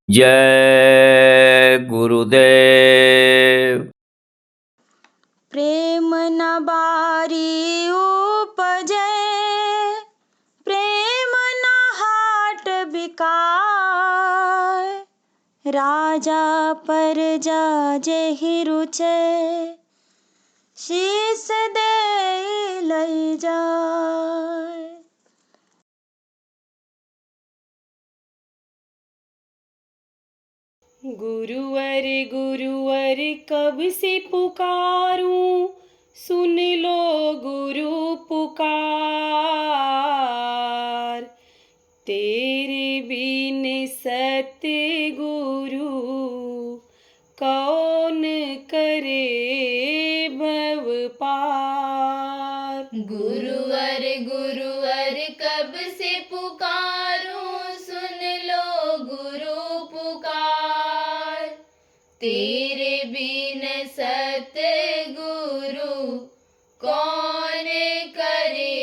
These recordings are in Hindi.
जय गुरुदेव। प्रेम न बारी उपजे, प्रेम न हाट बिकाय। राजा प्रजा जेहि रुचे, शीस दे लई जाय। गुरुवर गुरुवर कब से पुकारूं, सुन लो गुरु पुकार। तेरे बिन सतगुरु कौन करे भव पार। गुरुवर गुरुवर कब से पुकारूं, सुन लो गुरु पुकार। तेरे बिन सतगुरु कौन करे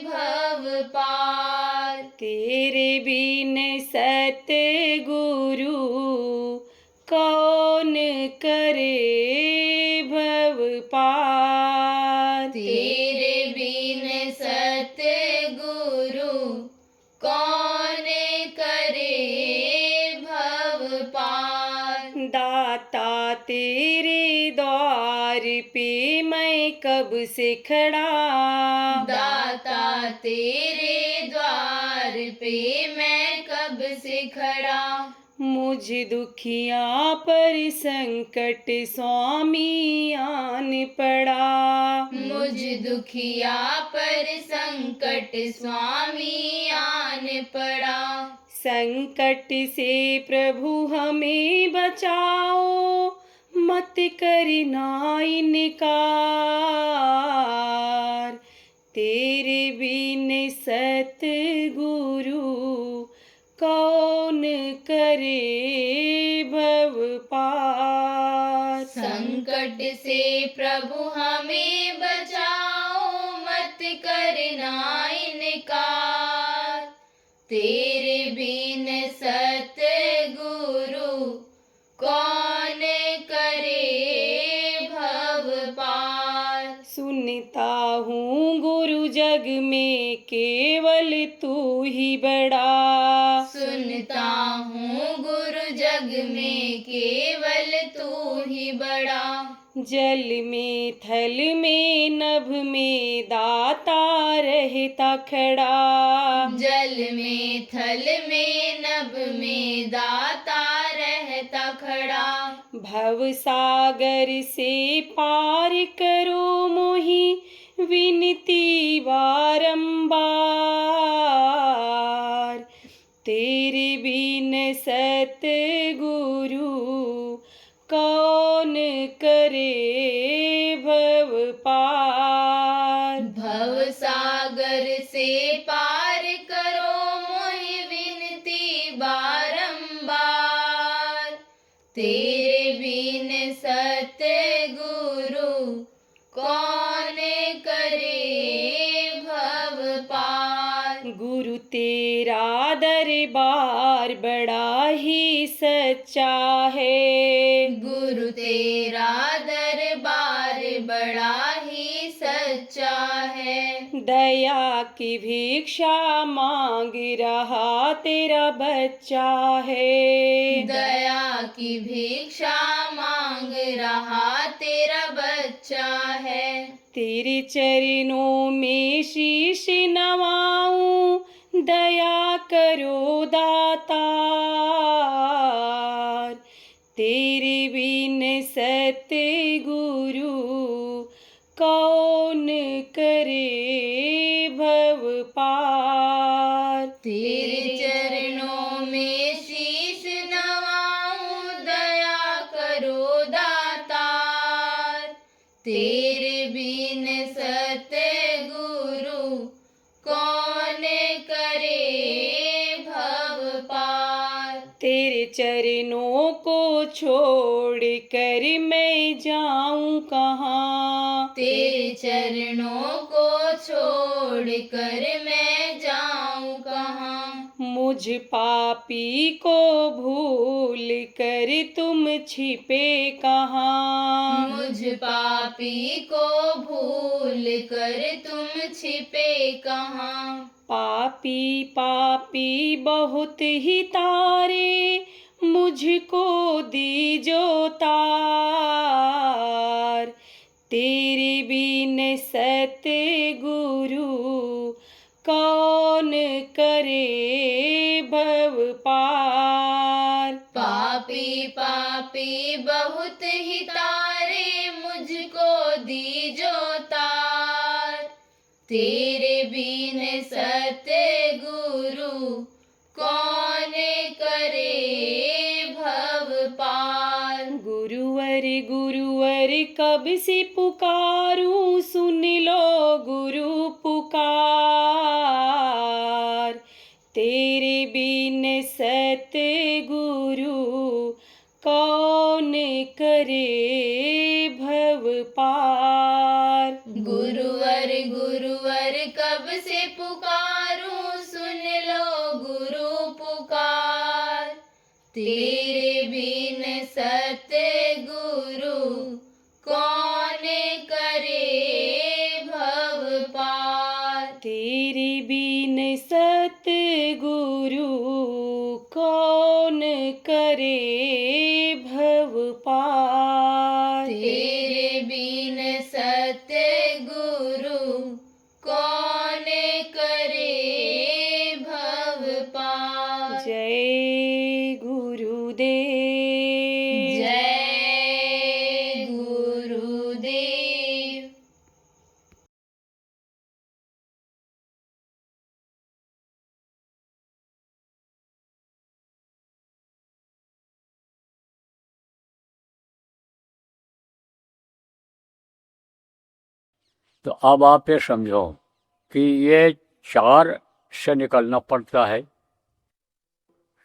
भव पार। तेरे बिन सतगुरु कौन करे भव पार। तेरे बिन सतगुरु कौन करे भव पार। दाता तेरे द्वार पे मैं कब से खड़ा, दाता तेरे द्वार पे मैं कब से खड़ा। मुझ दुखिया पर संकट स्वामी आन पड़ा। मुझ दुखिया पर संकट स्वामी आन पड़ा। संकट से प्रभु हमें बचाओ, मत करना इनकार। तेरे बिन सतगुरु कौन करे भव पार। संकट से प्रभु हमें बचाओ, मत करना इनकार। तेरे बिन सतगुरु कौन करे भव पार। सुनता हूँ गुरु जग में केवल तू ही बड़ा। सुनता हूँ गुरु जग में केवल तू ही बड़ा। जल में थल में नभ में दाता रहता खड़ा। जल में थल में नभ में दाता रहता खड़ा। भव सागर से पार करो मोहि विनती बारंबार। तेरे बिन सतगुरु कौन करे भव पार। भव सागर से पार करो मोहि विनती बारंबार। तेरे बिन सतगुरु कौन करे भव पार। गुरु तेरा दरबार बड़ा ही सच्चा है। गुरु तेरा दरबार बड़ा ही सच्चा है। दया की भिक्षा मांग रहा तेरा बच्चा है। दया की भिक्षा मांग रहा तेरा बच्चा है। तेरे चरणों में शीश नवाऊं, दया करो दातार। तेरे बिन सतगुरु कौन करे भव पार। तेरे चरणों में शीश नवाऊं, दया करो दातार। तेरे बिन सतगुरु कौन करे भव पार। तेरे चरणों को छोड़ कर मैं जाऊं कहाँ। तेरे चरणों को छोड़ छोड़कर मैं जाऊं कहाँ। मुझ पापी को भूल कर तुम छिपे कहाँ। मुझ पापी को भूल कर तुम छिपे कहाँ। पापी पापी बहुत ही तारे, मुझको दीजो तार। तेरे बिन सतगुरु कौन करे भव पार। पापी पापी बहुत ही तारे, मुझको दीजो तार। तेरे बिन सतगुरु कौन करे भव पार। गुरुवर गुरुवर कब से पुकारूं, सुन लो गुरु पुकार। तेरे बिन सतगुरु कौन करे भव पार। गुरुवर गुरुवर कब से पुकारूं, सुन लो गुरु पुकार। तेरे बिन सतगुरु कौन करे भव पार। तेरे बिन सतगुरु कौन करे भव पार। तेरे बिन सतगुरु कौन करे भव पार। जय गुरुदेव। जय गुरुदेव। तो अब आप ये समझो कि ये चार से निकलना पड़ता है।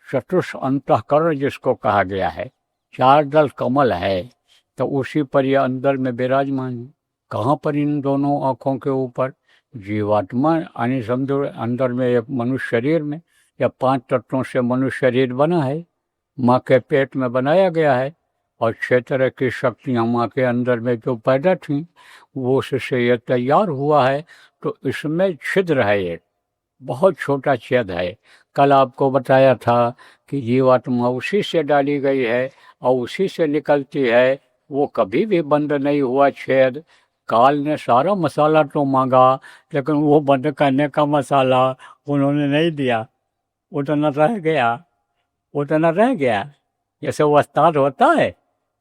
चतुष अंतःकरण जिसको कहा गया है, चार दल कमल है, तो उसी पर ये अंदर में विराजमान है। कहाँ पर? इन दोनों आँखों के ऊपर। जीवात्मा यानी समझो अंदर में एक मनुष्य शरीर में, या 5 तत्वों से मनुष्य शरीर बना है, माँ के पेट में बनाया गया है। और 6 तरह की शक्तियाँ माँ के अंदर में जो पैदा थीं, वो उससे ये तैयार हुआ है। तो इसमें छिद्र है, एक बहुत छोटा छेद है। कल आपको बताया था कि जीवात्मा उसी से डाली गई है और उसी से निकलती है, वो कभी भी बंद नहीं हुआ छेद। काल ने सारा मसाला तो मांगा, लेकिन वो बंद करने का मसाला उन्होंने नहीं दिया, उतना रह गया, उतना रह गया। जैसे वस्ताद होता है,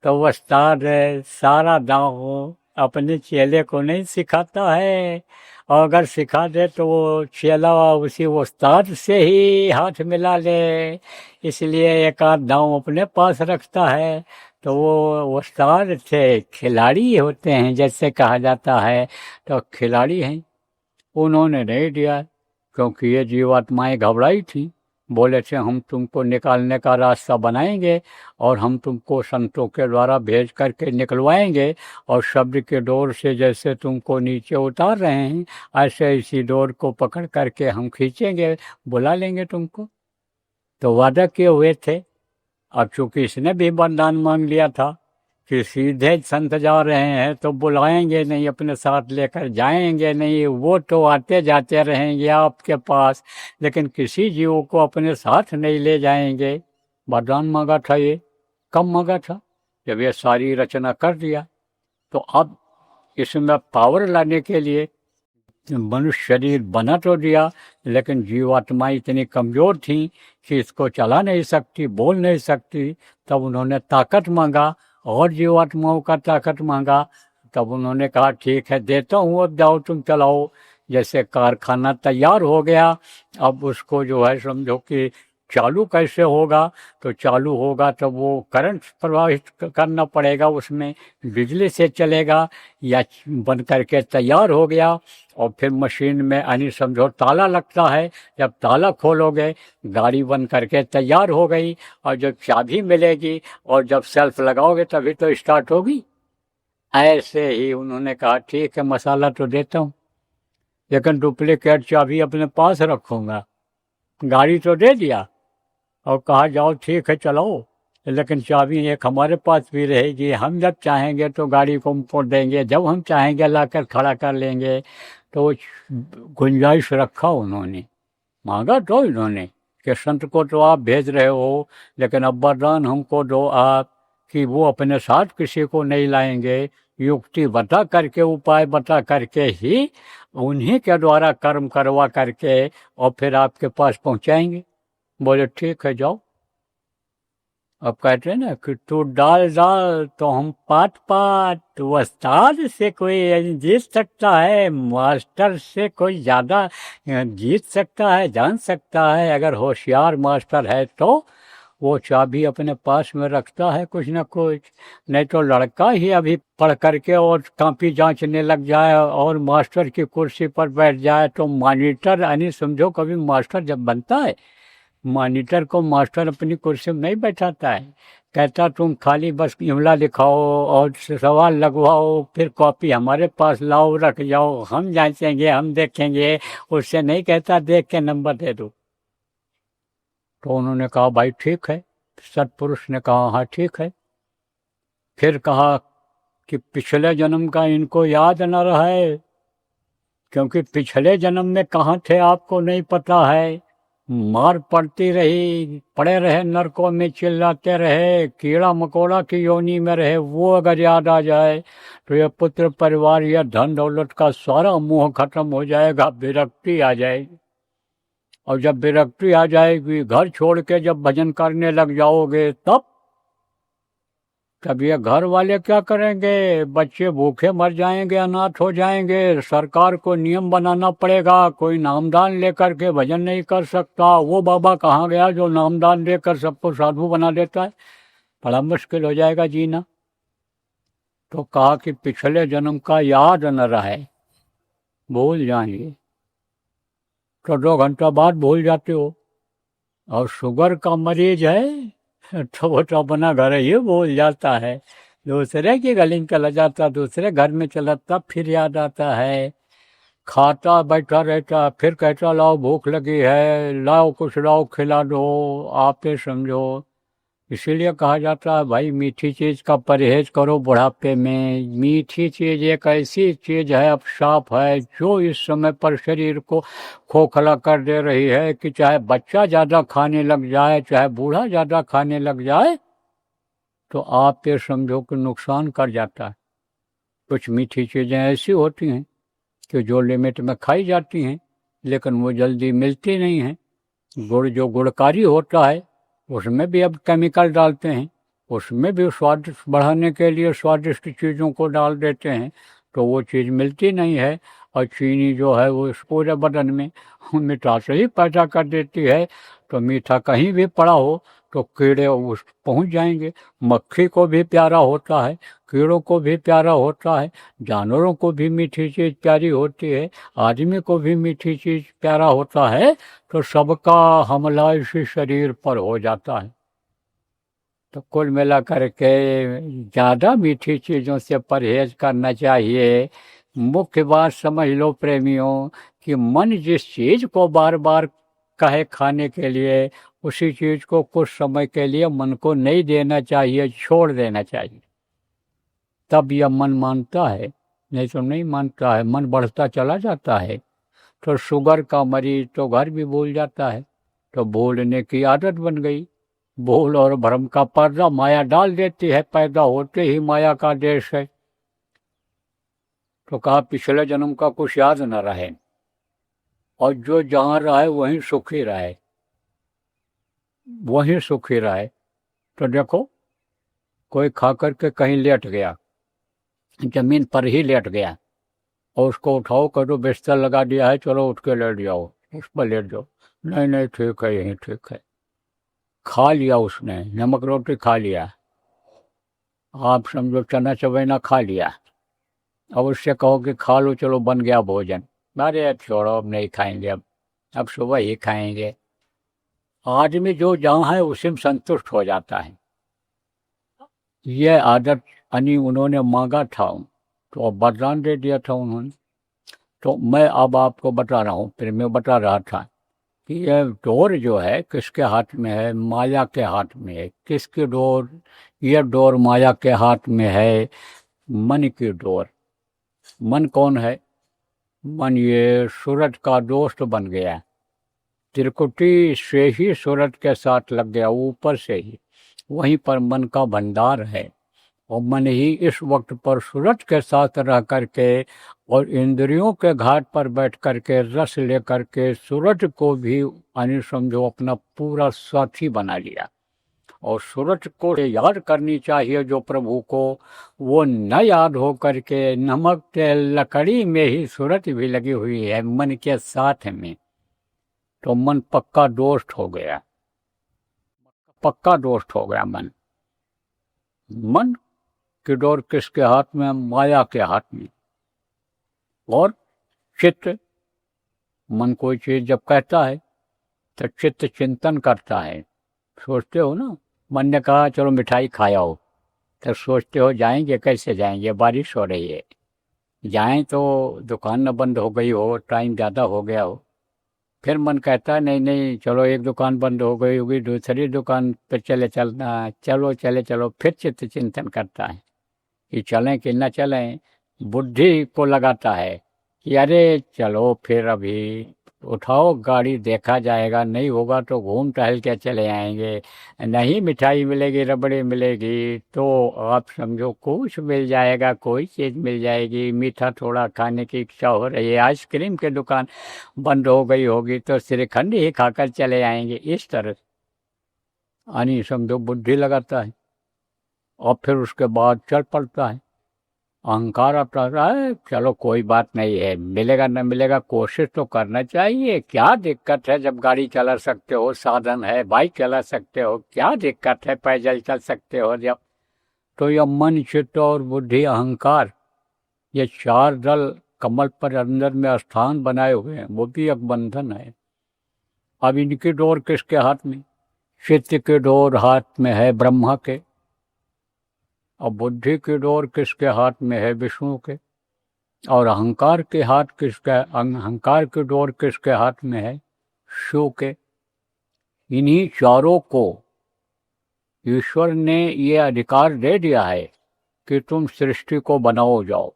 तो वस्ताद सारा दांव अपने चेले को नहीं सिखाता है, और अगर सिखा दे तो वो चेला उसी उस्ताद से ही हाथ मिला ले, इसलिए एक आध दांव अपने पास रखता है। तो वो उस्ताद थे, खिलाड़ी होते हैं जैसे कहा जाता है, तो खिलाड़ी हैं। उन्होंने नहीं दिया, क्योंकि ये जीवात्माएं घबराई थी। बोले थे हम तुमको निकालने का रास्ता बनाएंगे और हम तुमको संतों के द्वारा भेज करके निकलवाएंगे, और शब्द के डोर से जैसे तुमको नीचे उतार रहे हैं, ऐसे इसी डोर को पकड़ करके हम खींचेंगे, बुला लेंगे तुमको। तो वादा किए हुए थे। अब चूंकि इसने भी वरदान मांग लिया था कि सीधे संत जा रहे हैं तो बुलाएंगे नहीं, अपने साथ लेकर जाएंगे नहीं, वो तो आते जाते रहेंगे आपके पास, लेकिन किसी जीव को अपने साथ नहीं ले जाएंगे। वरदान मांगा था, ये कब मांगा था? जब ये सारी रचना कर दिया। तो अब इसमें पावर लाने के लिए मनुष्य शरीर बना तो दिया, लेकिन जीवात्मा इतनी कमज़ोर थी कि इसको चला नहीं सकती, बोल नहीं सकती। तब उन्होंने ताकत मांगा, और जीवात्माओं का ताकत मांगा। तब उन्होंने कहा ठीक है देता हूँ, अब जाओ तुम चलाओ। जैसे कारखाना तैयार हो गया, अब उसको जो है समझो कि चालू कैसे होगा, तो चालू होगा तो वो करंट प्रवाहित करना पड़ेगा, उसमें बिजली से चलेगा, या बन करके तैयार हो गया। और फिर मशीन में यानी समझो ताला लगता है, जब ताला खोलोगे गाड़ी बन करके तैयार हो गई, और जब चाबी मिलेगी और जब सेल्फ लगाओगे तभी तो स्टार्ट होगी। ऐसे ही उन्होंने कहा ठीक है मसाला तो देता हूँ। लेकिन डुप्लीकेट चाबी अपने पास रखूँगा। गाड़ी तो दे दिया और कहा जाओ ठीक है चलाओ, लेकिन चाबी एक हमारे पास भी रहेगी। हम जब चाहेंगे तो गाड़ी को हमको देंगे, जब हम चाहेंगे लाकर खड़ा कर लेंगे। तो वो गुंजाइश रखा उन्होंने, मांगा तो इन्होंने कि संत को तो आप भेज रहे हो, लेकिन अब वरदान हमको दो आप कि वो अपने साथ किसी को नहीं लाएंगे, युक्ति बता करके, उपाय बता करके ही उन्हीं के द्वारा कर्म करवा करके और फिर आपके पास पहुंचाएंगे। बोले ठीक है जाओ। अब कहते हैं ना कि तू डाल डाल तो हम पात पात, तो उस्ताद से कोई जीत सकता है, मास्टर से कोई ज़्यादा जीत सकता है, जान सकता है। अगर होशियार मास्टर है तो वो चाबी अपने पास में रखता है कुछ ना कुछ। नहीं तो लड़का ही अभी पढ़ करके और कॉपी जांचने लग जाए और मास्टर की कुर्सी पर बैठ जाए तो मॉनिटर, यानी समझो कभी मास्टर जब बनता है, मॉनिटर को मास्टर अपनी कुर्सी में नहीं बैठाता है। कहता तुम खाली बस इमला लिखाओ और सवाल लगवाओ, फिर कॉपी हमारे पास लाओ, रख जाओ, हम जांचेंगे, हम देखेंगे। उससे नहीं कहता देख के नंबर दे दो। तो उन्होंने कहा भाई ठीक है। सत्पुरुष ने कहा हाँ ठीक है। फिर कहा कि पिछले जन्म का इनको याद न रहे, क्योंकि पिछले जन्म में कहाँ थे आपको नहीं पता है। मार पड़ती रही, पड़े रहे नरकों में, चिल्लाते रहे, कीड़ा मकोड़ा की योनि में रहे, वो अगर याद आ जाए तो ये पुत्र परिवार या धन दौलत का सारा मोह खत्म हो जाएगा, विरक्ति आ जाएगी। और जब विरक्ति आ जाएगी, घर छोड़ के जब भजन करने लग जाओगे तब ये घर वाले क्या करेंगे? बच्चे भूखे मर जाएंगे, अनाथ हो जाएंगे। सरकार को नियम बनाना पड़ेगा, कोई नामदान लेकर के भजन नहीं कर सकता। वो बाबा कहाँ गया जो नामदान देकर सबको साधु बना देता है? बड़ा मुश्किल हो जाएगा जीना। तो कहा कि पिछले जन्म का याद न रहे, भूल जाएंगे। तो 2 घंटा बाद भूल जाते हो। और शुगर का मरीज है तो वो तो अपना घर ही भूल जाता है, दूसरे की गली में चला जाता, दूसरे घर में चला, तब फिर याद आता है। खाता बैठा रहता, फिर कहता लाओ भूख लगी है, लाओ कुछ लाओ खिला दो, आप ही समझो। इसीलिए कहा जाता है भाई मीठी चीज़ का परहेज करो बुढ़ापे में। मीठी चीज़ एक ऐसी चीज़ है, अभिशाप है, जो इस समय पर शरीर को खोखला कर दे रही है कि चाहे बच्चा ज़्यादा खाने लग जाए, चाहे बूढ़ा ज़्यादा खाने लग जाए, तो आप ये समझो कि नुकसान कर जाता है। कुछ मीठी चीज़ें ऐसी होती हैं कि जो लिमिट में खाई जाती हैं, लेकिन वो जल्दी मिलती नहीं हैं। गुड़ जो गुड़कारी होता है उसमें भी अब केमिकल डालते हैं, उसमें भी स्वाद बढ़ाने के लिए स्वादिष्ट चीज़ों को डाल देते हैं, तो वो चीज़ मिलती नहीं है। और चीनी जो है वो इस पूरे बदन में मिठास ही पैदा कर देती है। तो मीठा कहीं भी पड़ा हो तो कीड़े उस पहुंच जाएंगे। मक्खी को भी प्यारा होता है, कीड़ों को भी प्यारा होता है, जानवरों को भी मीठी चीज़ प्यारी होती है, आदमी को भी मीठी चीज़ प्यारा होता है। तो सबका हमला इसी शरीर पर हो जाता है। तो कुल मिला करके ज़्यादा मीठी चीज़ों से परहेज करना चाहिए। मुख्य बात समझ लो प्रेमियों कि मन जिस चीज़ को बार बार कहे खाने के लिए, उसी चीज़ को कुछ समय के लिए मन को नहीं देना चाहिए, छोड़ देना चाहिए। तब यह मन मानता है, नहीं तो नहीं मानता है, मन बढ़ता चला जाता है। तो शुगर का मरीज तो घर भी भूल जाता है। तो भूलने की आदत बन गई। भूल और भ्रम का पर्दा माया डाल देती है, पैदा होते ही माया का देश है। तो कहा पिछले जन्म का कुछ याद न रहे, और जो जहाँ रहे वहीं सुखी रहे, वहीं सुखी रहे। तो देखो कोई खा करके कहीं लेट गया, जमीन पर ही लेट गया, और उसको उठाओ करो बिस्तर लगा दिया है, चलो उठ के लेट जाओ, उस पर लेट जाओ। नहीं नहीं ठीक है, यहीं ठीक है। खा लिया उसने, नमक रोटी खा लिया, आप समझो चना चबैना खा लिया। अब उससे कहो कि खा लो चलो बन गया भोजन, अरे छोड़ो अब नहीं खाएंगे, अब सुबह ही खाएंगे। आदमी जो जहाँ है उसी में संतुष्ट हो जाता है। यह आदत यानी उन्होंने मांगा था तो अब वरदान दे दिया था उन्होंने। तो मैं अब आपको बता रहा हूँ, फिर मैं बता रहा था कि यह डोर जो है किसके हाथ में है? माया के हाथ में है। किसकी डोर? यह डोर माया के हाथ में है, मन की डोर। मन कौन है? मन ये सूरज का दोस्त बन गया, त्रिकुटी से ही सूरज के साथ लग गया, ऊपर से ही। वहीं पर मन का भंडार है, और मन ही इस वक्त पर सूरज के साथ रह करके और इंद्रियों के घाट पर बैठ करके रस ले करके सूरज को भी यानी समझो अपना पूरा साथी बना लिया। और सूरज को याद करनी चाहिए जो प्रभु को, वो न याद हो करके नमक तेल लकड़ी में ही सूरज भी लगी हुई है मन के साथ में, तो मन पक्का दोस्त हो गया, पक्का दोस्त हो गया मन। मन की डोर किसके हाथ में? माया के हाथ में। और चित्त, मन कोई चीज जब कहता है तो चित्त चिंतन करता है। सोचते हो ना, मन ने कहा चलो मिठाई खाओ, तो सोचते हो जाएंगे, कैसे जाएंगे, बारिश हो रही है, जाएं तो दुकान न बंद हो गई हो, टाइम ज़्यादा हो गया हो। फिर मन कहता है नहीं नहीं चलो, एक दुकान बंद हो गई होगी, दूसरी दुकान पर चलना, चलो चले चलो। फिर चित्त चिंतन करता है कि चलें कि न चलें। बुद्धि को लगाता है कि अरे चलो फिर अभी उठाओ गाड़ी, देखा जाएगा, नहीं होगा तो घूम टहल के चले आएंगे, नहीं मिठाई मिलेगी, रबड़ी मिलेगी तो आप समझो कुछ मिल जाएगा, कोई चीज़ मिल जाएगी, मीठा थोड़ा खाने की इच्छा हो रही है, आइसक्रीम की दुकान बंद हो गई होगी तो श्रीखंड ही खाकर चले आएंगे। इस तरह यानी समझो बुद्धि लगाता है, और फिर उसके बाद चल पड़ता है। अहंकार आता है, चलो कोई बात नहीं है, मिलेगा न मिलेगा, कोशिश तो करना चाहिए, क्या दिक्कत है, जब गाड़ी चला सकते हो, साधन है, बाइक चला सकते हो, क्या दिक्कत है, पैदल चल सकते हो जब। तो यह मन, चित्त और बुद्धि, अहंकार, ये चार दल कमल पर अंदर में स्थान बनाए हुए हैं, वो भी एक बंधन है। अब इनकी डोर किसके हाथ में? चित्त की डोर हाथ में है ब्रह्मा के, और बुद्धि की डोर किसके हाथ में है? विष्णु के। और अहंकार के हाथ किसके? अहंकार की डोर किसके हाथ में है? शिव के। इन्हीं चारों को ईश्वर ने ये अधिकार दे दिया है कि तुम सृष्टि को बनाओ जाओ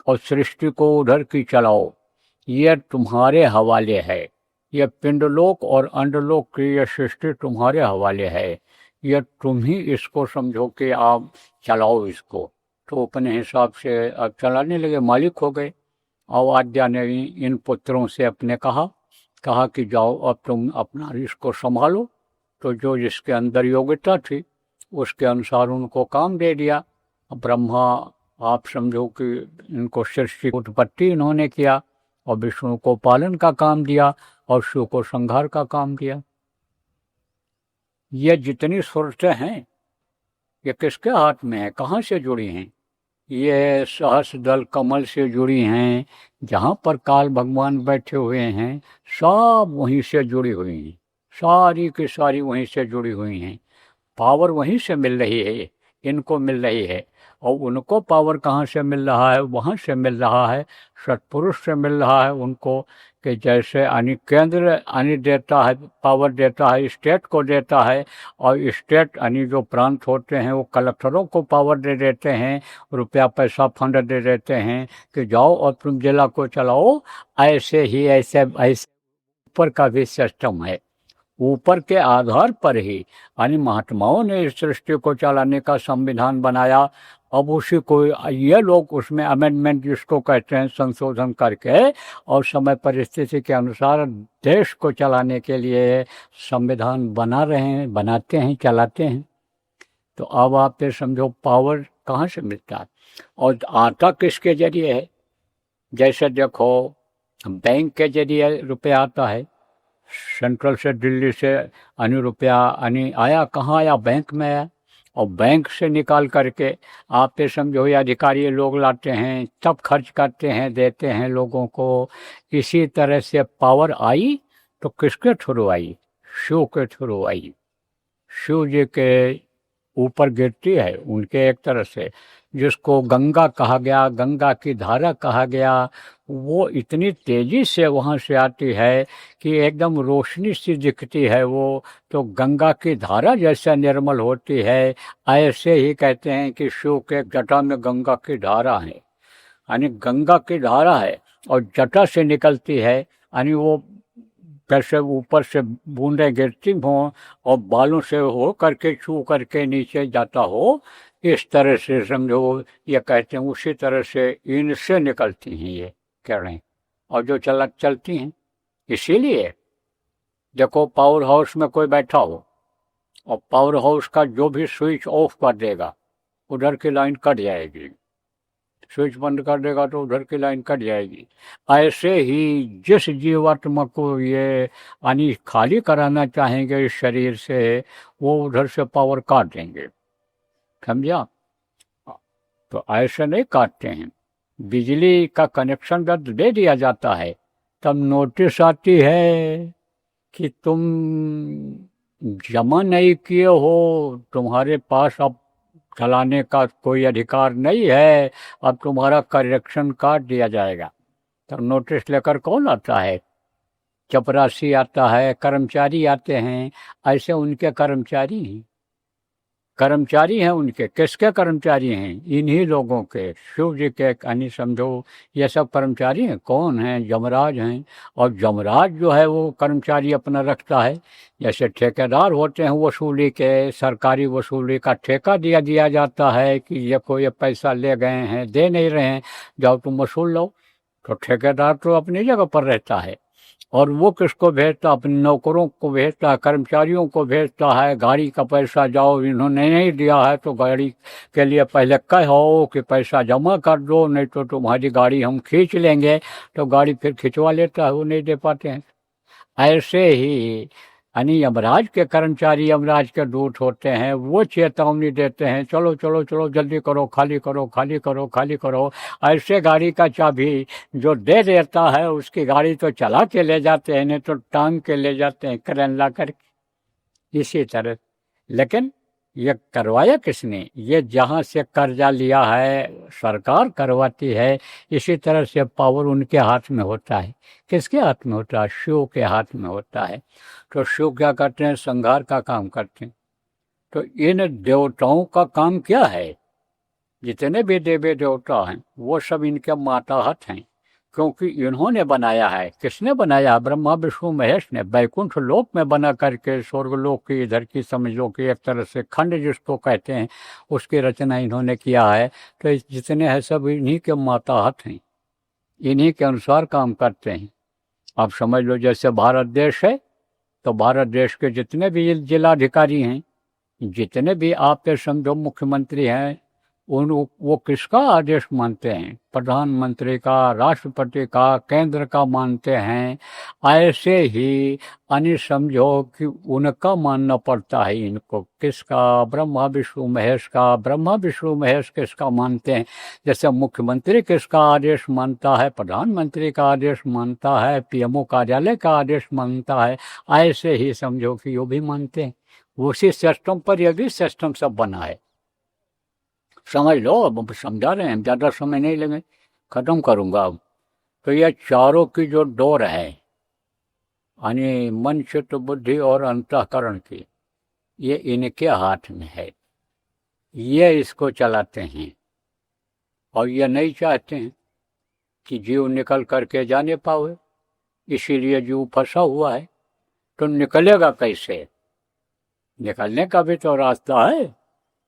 और सृष्टि को उधर की चलाओ, ये तुम्हारे हवाले है। ये पिंडलोक और अंडलोक की ये सृष्टि तुम्हारे हवाले है, ये तुम ही इसको समझो कि आप चलाओ इसको। तो अपने हिसाब से अब चलाने लगे, मालिक हो गए। और आद्या ने इन पुत्रों से अपने कहा कि जाओ अब तुम अपना इसको संभालो। तो जो जिसके अंदर योग्यता थी उसके अनुसार उनको काम दे दिया। ब्रह्मा आप समझो कि इनको सृष्टि उत्पत्ति इन्होंने किया, और विष्णु को पालन का काम दिया, और शिव को संहार का काम दिया। ये जितनी सूरतें हैं ये किसके हाथ में है? कहाँ से जुड़ी हैं? ये सहस्र दल कमल से जुड़ी हैं, जहाँ पर काल भगवान बैठे हुए हैं, सब वहीं से जुड़ी हुई हैं, सारी की सारी वहीं से जुड़ी हुई हैं। पावर वहीं से मिल रही है, इनको मिल रही है। और उनको पावर कहाँ से मिल रहा है? वहाँ से मिल रहा है, सत्पुरुष से मिल रहा है उनको, कि जैसे यानी केंद्र यानी देता है, पावर देता है, स्टेट को देता है, और स्टेट यानी जो प्रांत होते हैं वो कलेक्टरों को पावर दे देते हैं, रुपया पैसा फंड दे देते हैं कि जाओ और तुम जिला को चलाओ। ऐसे ही ऐसे ऊपर का भी सिस्टम है, ऊपर के आधार पर ही यानी महात्माओं ने इस सृष्टि को चलाने का संविधान बनाया। अब उसी को ये लोग उसमें अमेंडमेंट जिसको कहते हैं, संशोधन करके और समय परिस्थिति के अनुसार देश को चलाने के लिए संविधान बना रहे हैं, बनाते हैं, चलाते हैं। तो अब आप ये समझो पावर कहाँ से मिलता है और आता किसके जरिए है? जैसे देखो बैंक के जरिए रुपया आता है, सेंट्रल से दिल्ली से यानी रुपया यानी आया, कहाँ आया? बैंक में आया, और बैंक से निकाल करके आप ये समझो ये अधिकारी लोग लाते हैं, तब खर्च करते हैं, देते हैं लोगों को। इसी तरह से पावर आई तो किसके थ्रू आई? शिव के थ्रू आई। शिव जी के ऊपर गिरती है उनके एक तरह से, जिसको गंगा कहा गया, गंगा की धारा कहा गया, वो इतनी तेजी से वहाँ से आती है कि एकदम रोशनी सी दिखती है वो। तो गंगा की धारा जैसे निर्मल होती है, ऐसे ही कहते हैं कि शिव के जटा में गंगा की धारा है, यानी गंगा की धारा है और जटा से निकलती है, यानी वो कैसे ऊपर से बूंदें गिरती हों और बालों से हो करके छू करके नीचे जाता हो, इस तरह से समझो ये कहते हैं। उसी तरह से इनसे निकलती हैं ये किरणें और जो चलती हैं। इसीलिए देखो पावर हाउस में कोई बैठा हो और पावर हाउस का जो भी स्विच ऑफ कर देगा उधर की लाइन कट जाएगी, स्विच बंद कर देगा तो उधर की लाइन कट जाएगी। ऐसे ही जिस जीवात्मा को ये यानी खाली कराना चाहेंगे इस शरीर से, वो उधर से पावर काट देंगे, समझा। तो ऐसे नहीं काटते हैं। बिजली का कनेक्शन जब दे दिया जाता है तब नोटिस आती है कि तुम जमा नहीं किए हो, तुम्हारे पास अब चलाने का कोई अधिकार नहीं है, अब तुम्हारा कनेक्शन काट दिया जाएगा। तब नोटिस लेकर कौन आता है? चपरासी आता है, कर्मचारी आते हैं। ऐसे उनके कर्मचारी हैं उनके। किसके कर्मचारी हैं? इन्हीं लोगों के, शिव जी के, यानी समझो ये सब कर्मचारी हैं। कौन हैं? यमराज हैं। और यमराज जो है वो कर्मचारी अपना रखता है। जैसे ठेकेदार होते हैं वसूली के, सरकारी वसूली का ठेका दिया जाता है कि ये कोई पैसा ले गए हैं, दे नहीं रहे हैं, जाओ तुम वसूल लो। तो ठेकेदार तो अपनी जगह पर रहता है और वो किसको भेजता? अपने नौकरों को भेजता है, कर्मचारियों को भेजता है। गाड़ी का पैसा जाओ, इन्होंने नहीं दिया है तो गाड़ी के लिए पहले कहो कि पैसा जमा कर दो, नहीं तो तुम्हारी गाड़ी हम खींच लेंगे। तो गाड़ी फिर खिंचवा लेता है, वो नहीं दे पाते हैं। ऐसे ही यानी यमराज के कर्मचारी, यमराज के दूत होते हैं, वो चेतावनी देते हैं, चलो चलो चलो जल्दी करो, खाली करो, खाली करो, खाली करो। ऐसे गाड़ी का चाबी जो दे देता है उसकी गाड़ी तो चला के ले जाते हैं, नहीं तो टांग के ले जाते हैं क्रेन ला करके। इसी तरह लेकिन ये करवाया किसने? ये जहाँ से कर्जा लिया है सरकार करवाती है। इसी तरह से पावर उनके हाथ में होता है। किसके हाथ में होता है? शिव के हाथ में होता है। तो शिव क्या करते हैं? संहार का काम करते हैं। तो इन देवताओं का काम क्या है? जितने भी देवी देवता हैं वो सब इनके माताहत हैं, क्योंकि इन्होंने बनाया है। किसने बनाया? ब्रह्मा विष्णु महेश ने। बैकुंठ लोक में बना करके स्वर्ग लोक की इधर की समझ लो कि एक तरह से खंड जिसको कहते हैं, उसकी रचना इन्होंने किया है। तो जितने हैं सब इन्हीं के माताहत हैं, इन्हीं के अनुसार काम करते हैं। आप समझ लो जैसे भारत देश है तो भारत देश के जितने भी जिलाधिकारी हैं, जितने भी आप समझो मुख्यमंत्री हैं, वो किसका आदेश मानते हैं? प्रधानमंत्री का, राष्ट्रपति का, केंद्र का मानते हैं। ऐसे ही यानी समझो कि उनका मानना पड़ता है इनको। किसका? ब्रह्मा विष्णु महेश का। ब्रह्मा विष्णु महेश किसका मानते हैं? जैसे मुख्यमंत्री किसका आदेश मानता है, प्रधानमंत्री का आदेश मानता है, पीएमओ कार्यालय का आदेश मानता है, ऐसे ही समझो कि वो भी मानते हैं। उसी सिस्टम पर यह भी सिस्टम सब बना है। समझ लो, अब समझा रहे हैं, ज़्यादा समय नहीं लगे, ख़त्म करूँगा अब। तो यह चारों की जो डोर है, यानी मन, चित्त, बुद्धि और अंतःकरण की, ये इनके हाथ में है। ये इसको चलाते हैं और ये नहीं चाहते हैं कि जीव निकल करके जाने पावे, इसीलिए जीव फंसा हुआ है। तो निकलेगा कैसे? निकलने का भी तो रास्ता है,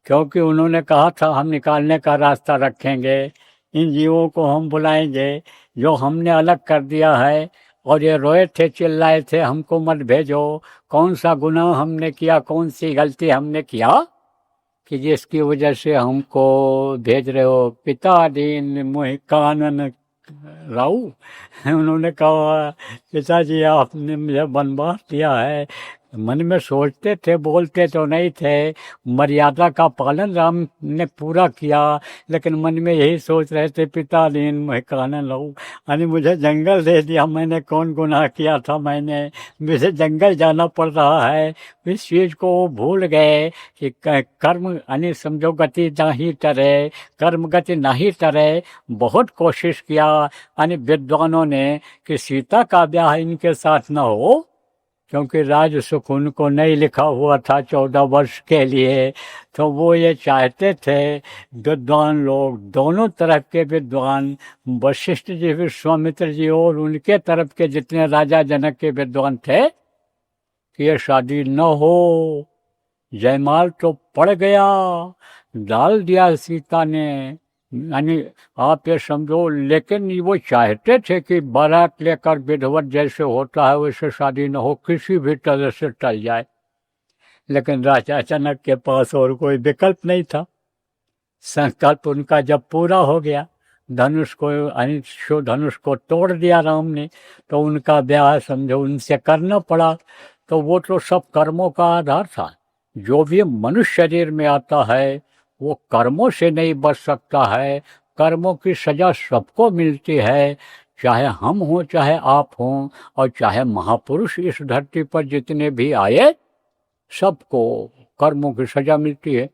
क्योंकि उन्होंने कहा था हम निकालने का रास्ता रखेंगे, इन जीवों को हम बुलाएंगे जो हमने अलग कर दिया है। और ये रोए थे, चिल्लाए थे, हमको मत भेजो। कौन सा गुनाह हमने किया, कौन सी गलती हमने किया कि जिसकी वजह से हमको भेज रहे हो? पिता दीन मोहि कानन राऊ। उन्होंने कहा पिताजी आपने मुझे वनवास दिया है, मन में सोचते थे, बोलते तो नहीं थे। मर्यादा का पालन राम ने पूरा किया, लेकिन मन में यही सोच रहे थे, पिता लीन मैं कानन लहूँ, यानी मुझे जंगल दे दिया, मैंने कौन गुनाह किया था, मैंने मुझे जंगल जाना पड़ रहा है। इस चीज़ को वो भूल गए कि कर्म यानी समझो गति नहीं टरे, कर्म गति नहीं टरे। बहुत कोशिश किया यानी विद्वानों ने कि सीता का ब्याह इनके साथ न हो, क्योंकि राज सुख उनको नहीं लिखा हुआ था 14 वर्ष के लिए। तो वो ये चाहते थे, विद्वान लोग, दोनों तरफ के विद्वान, वशिष्ठ जी, विश्वामित्र जी और उनके तरफ के जितने राजा जनक के विद्वान थे, कि ये शादी न हो। जयमाल तो पड़ गया, डाल दिया सीता ने, यानी आप ये समझो। लेकिन वो चाहते थे कि बारात लेकर विधिवत जैसे होता है वैसे शादी न हो, किसी भी तरह से टल जाए। लेकिन राजा जनक के पास और कोई विकल्प नहीं था। संकल्प उनका जब पूरा हो गया, धनुष को यानी धनुष को तोड़ दिया राम ने, तो उनका ब्याह समझो उनसे करना पड़ा। तो वो तो सब कर्मों का आधार था। जो भी मनुष्य शरीर में आता है वो कर्मों से नहीं बच सकता है। कर्मों की सजा सबको मिलती है, चाहे हम हों चाहे आप हों, और चाहे महापुरुष इस धरती पर जितने भी आए, सबको कर्मों की सजा मिलती है।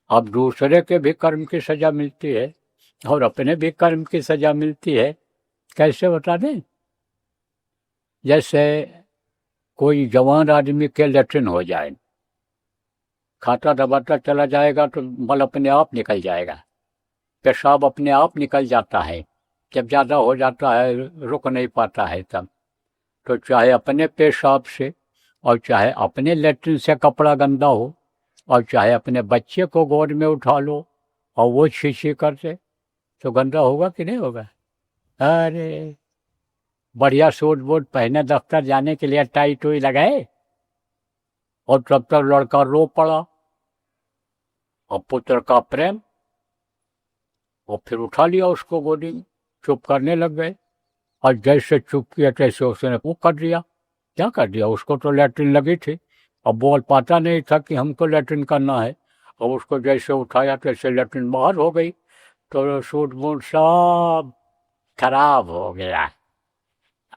अब दूसरे के भी कर्म की सजा मिलती है और अपने भी कर्म की सजा मिलती है। कैसे बता दें? जैसे कोई जवान आदमी के लेट्रिन हो जाए, खाता दबाता चला जाएगा तो मल अपने आप निकल जाएगा, पेशाब अपने आप निकल जाता है। जब ज़्यादा हो जाता है रुक नहीं पाता है तब। तो चाहे अपने पेशाब से और चाहे अपने लेट्रिन से कपड़ा गंदा हो और चाहे अपने बच्चे को गोद में उठा लो और वो छी करते, तो गंदा होगा कि नहीं होगा? अरे बढ़िया सूट बूट पहने दफ्तर जाने के लिए टाई टोई लगाए और तब तक लड़का रो पड़ा और पुत्र का प्रेम, और फिर उठा लिया उसको गोदी में, चुप करने लग गए। और जैसे चुप किया तैसे उसने वो कर दिया। क्या कर दिया? उसको तो लैट्रिन लगी थी, अब बोल पाता नहीं था कि हमको लैट्रिन करना है, और उसको जैसे उठाया तैसे लैट्रिन बाहर हो गई। तो सूट बूट सब खराब हो गया।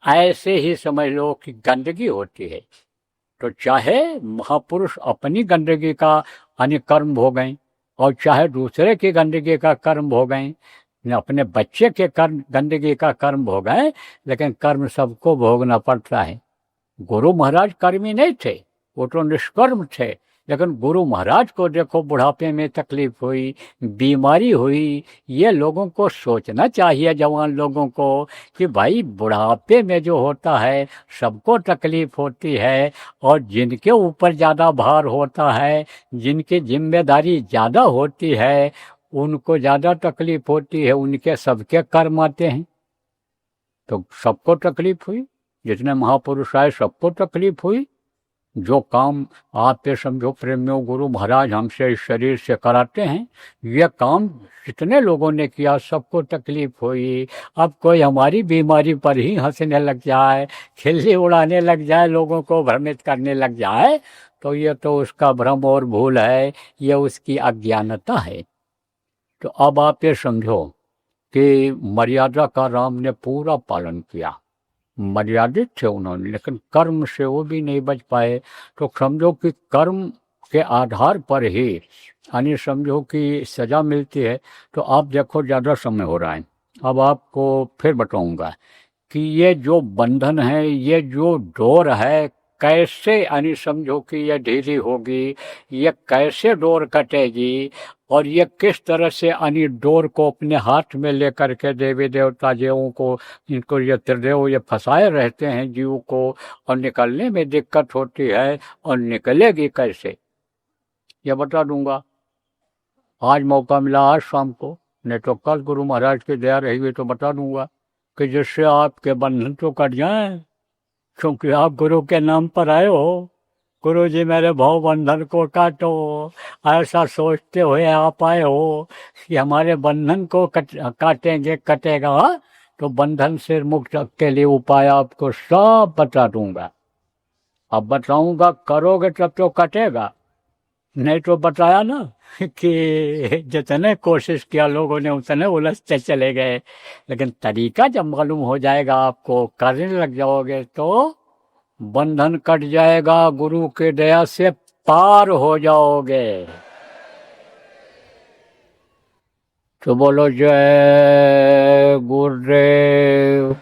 ऐसे ही समझ लो कि गंदगी होती है। तो चाहे महापुरुष अपनी गंदगी का यानी कर्म भोगें और चाहे दूसरे की गंदगी का कर्म भोगें, अपने बच्चे के कर्म गंदगी का कर्म भोगें, लेकिन कर्म सबको भोगना पड़ता है। गुरु महाराज कर्मी नहीं थे, वो तो निष्कर्म थे। लेकिन गुरु महाराज को देखो बुढ़ापे में तकलीफ हुई, बीमारी हुई। ये लोगों को सोचना चाहिए, जवान लोगों को, कि भाई बुढ़ापे में जो होता है सबको तकलीफ होती है, और जिनके ऊपर ज़्यादा भार होता है, जिनकी जिम्मेदारी ज़्यादा होती है, उनको ज़्यादा तकलीफ होती है। उनके सबके कर्म आते हैं, तो सबको तकलीफ हुई। जितने महापुरुष आए सबको तकलीफ हुई। जो काम आप ये समझो प्रेमियों गुरु महाराज हमसे इस शरीर से कराते हैं, ये काम जितने लोगों ने किया सबको तकलीफ हुई। अब कोई हमारी बीमारी पर ही हंसने लग जाए, खिल्ली उड़ाने लग जाए, लोगों को भ्रमित करने लग जाए, तो ये तो उसका भ्रम और भूल है, ये उसकी अज्ञानता है। तो अब आप ये समझो कि मर्यादा का राम ने पूरा पालन किया। मर्यादित थे उन्होंने, लेकिन कर्म से वो भी नहीं बच पाए। तो समझो कि कर्म के आधार पर ही यानी समझो कि सजा मिलती है। तो आप देखो ज़्यादा समय हो रहा है, अब आपको फिर बताऊंगा कि ये जो बंधन है, ये जो डोर है, कैसे यानी समझो कि ये ढीली होगी, ये कैसे डोर कटेगी, और ये किस तरह से यानी डोर को अपने हाथ में लेकर के देवी देवता जीवों को, इनको ये त्रिदेव ये फंसाए रहते हैं जीव को, और निकलने में दिक्कत होती है, और निकलेगी कैसे ये बता दूंगा। आज मौका मिला, आज शाम को, नहीं तो कल गुरु महाराज की दया रही हुई तो बता दूंगा, कि जिससे आपके बंधन तो कट जाएं, क्योंकि आप गुरु के नाम पर आए हो। गुरु जी मेरे भव बंधन को काटो, ऐसा सोचते हुए आप आए हो कि हमारे बंधन को काटेंगे, कटेगा, तो बंधन से मुक्त के लिए उपाय आपको सब बता दूंगा। अब बताऊंगा, करोगे तब तो कटेगा, नहीं तो बताया ना कि जितने कोशिश किया लोगों ने उतने उलझते चले गए। लेकिन तरीका जब मालूम हो जाएगा, आपको करने लग जाओगे तो बंधन कट जाएगा, गुरु के दया से पार हो जाओगे। तो बोलो जय गुरुदेव।